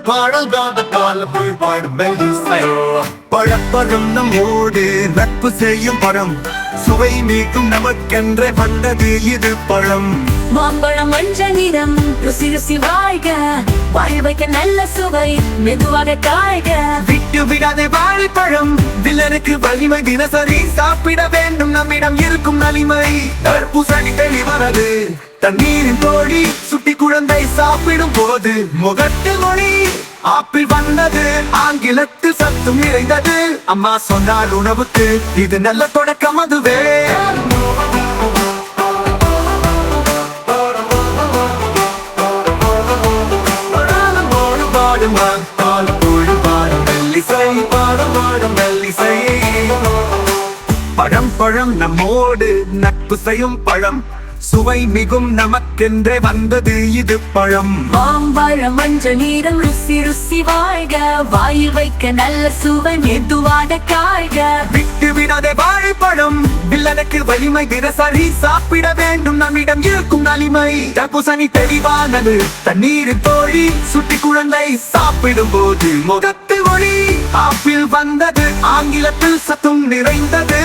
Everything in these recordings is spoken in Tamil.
பாடல் காத பால் பாடும் மெல்லிசை பழப்பழம் நம்மோடு நட்பு செய்யும் பழம் சுவை நீக்கும் நமக்கென்றே வந்தது இது பழம் மாம்பழம் மஞ்சள் நிறம் ருசி ருசி வாழ்க வாய் வைக்க நல்ல சுவை மெதுவாக காய்க விட்டு விடாதே வாழைப்பழம் வில்லனுக்கு வலிமை தினசரி சாப்பிட வேண்டும் நம்மிடம் இருக்கும் நலிமை தர்பூசணி தெளிவானது தண்ணீரின் தோழி சுட்டி குழந்தை சாப்பிடும் போது முகத்தில் மொழி ஆப்பிள் வந்தது ஆங்கிலத்தில் சத்தும் நிறைந்தது அம்மா சொன்னார் உணவுக்கு இது நல்ல தொடக்கம் அதுவே பழம் பழம் நம்மோடு நட்பு செய்யும் பழம் சுவை மிகும் நமக்கென்றே வந்தது இது பழம் மாம்பழம் மஞ்சள் நிறம் ருசி ருசி வாழ்க வாயில் வைக்க நல்ல சுவை மெதுவாக காய்க விட்டு விடாதே வாழைப்பழம் வில்லனுக்கு வலிமை தினசரி சாப்பிட வேண்டும் நம்மிடம் இருக்கும் நலிமை தர்பூசணி தெளிவானது தண்ணீரின் தோழி சுட்டி குழந்தை சாப்பிடும் போது முகத்தில் ஒளி ஆப்பிள் வந்தது ஆங்கிலத்தில் சத்தும் நிறைந்தது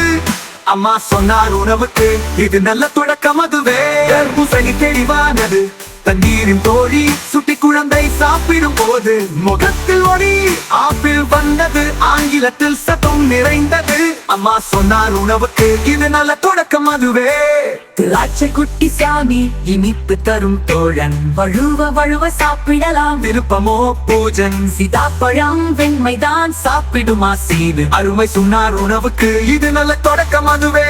அம்மா சொன்னார் உணவுக்கு இது நல்ல தொடக்கம் அதுவே தர்பூசணி தெளிவானது தண்ணீரின் தோழி சுட்டி குழந்தை சாப்பிடும் போது முகத்தில் ஒளி ஆப்பிள் வந்தது ஆங்கிலத்தில் சத்தம் நிறைந்தது அம்மா சொன்னார் உணவுக்கு இது நல்ல தொடக்கம் அதுவே திராட்சை குட்டி சாமி இனிப்பு தரும் தோழன் வழுவ வழுவ சாப்பிடலாம் விருப்பமோ பூஜன் சீதாப்பழம் வெண்மைதான் சாப்பிடுமா சீது அருமை சொன்னார் உணவுக்கு இது நல்ல தொடக்கம் அதுவே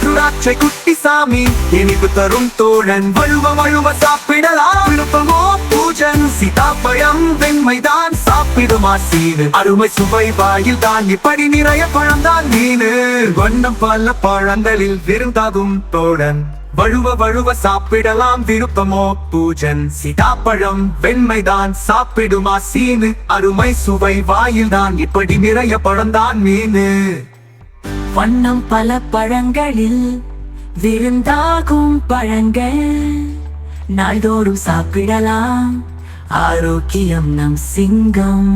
திராட்சை குட்டி சாமி இனிப்பு தரும் தோழன் வழுவ வழுவ சாப்பிடலாம் விருப்பமோ பூஜன் சீதாப்பழம் வெண்மைதான் சாப்பிடுமா சீனு அருமை சுவை வாயில் தான் இப்படி நிறைய பழம் தான் மீனு வண்ணம் பல பழங்களில் விருந்தாகும் தோழன் வழுவ வழுவ சாப்பிடலாம் விருப்பமோ பூஜன் சீதாப்பழம் வெண்மைதான் சாப்பிடுமா சீனு அருமை சுவை வாயில் தான் இப்படி நிறைய பழம் தான் மீனு வண்ணம் பல பழங்களில் விருந்தாகும் பழங்கள் நாள்தோறும் சாப்பிடலாம் ஆரோக்கியம் நம் சிங்கம்